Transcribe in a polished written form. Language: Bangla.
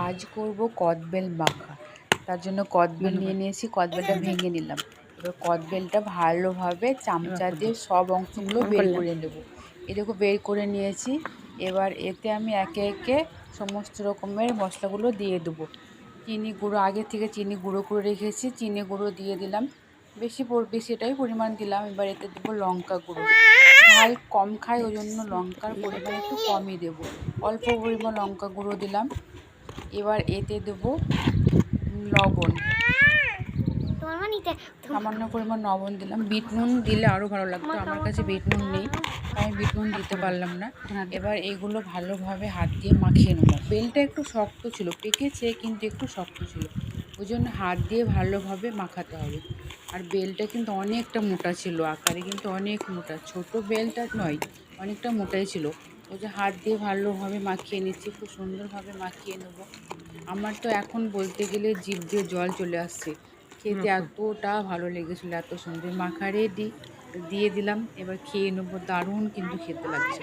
আজ করব কদবেল মাখা। তার জন্য কদবেল নিয়ে নিয়েছি, কদবেলটা ভেঙে নিলাম। এবার কদবেলটা ভালোভাবে চামচা দিয়ে সব অংশগুলো বের করে নেব। এরকম বের করে নিয়েছি। এবার এতে আমি একে একে সমস্ত রকমের মশলাগুলো দিয়ে দেবো। চিনি গুঁড়ো, আগে থেকে চিনি গুঁড়ো করে রেখেছি, চিনি গুঁড়ো দিয়ে দিলাম। বেশিটাই পরিমাণ দিলাম। এবার এতে দেবো লঙ্কা গুঁড়ো। ঝাল কম খাই, ওই জন্য লঙ্কার পরিমাণ একটু কমই দেবো। অল্প পরিমাণ লঙ্কা গুঁড়ো দিলাম। এবার এতে দেবো লবণ, সামান্য পরিমাণ লবণ দিলাম। বিট নুন দিলে আরও ভালো লাগতো, আমার কাছে বিট নুন নেই, আমি বিট নুন দিতে পারলাম না। এবার এগুলো ভালোভাবে হাত দিয়ে মাখিয়ে নেব। বেলটা একটু শক্ত ছিল, পেকেছে কিন্তু একটু শক্ত ছিল, ওই জন্য হাত দিয়ে ভালোভাবে মাখাতে হবে। আর বেলটা কিন্তু অনেকটা মোটা ছিল, আকারে কিন্তু অনেক মোটা, ছোট বেলটা নয়, অনেকটা মোটাই ছিল। ওই যে হাত দিয়ে ভালোভাবে মাখিয়ে নিচ্ছি, খুব সুন্দরভাবে মাখিয়ে নেব। আমার তো এখন বলতে গেলে জিভ দিয়ে জল চলে আসছে, খেতে এতটা ভালো লেগেছিলো, এত সুন্দর। মাখা রেডি, দিয়ে দিলাম। এবার খেয়ে নেবো, দারুণ কিন্তু খেতে লাগছে।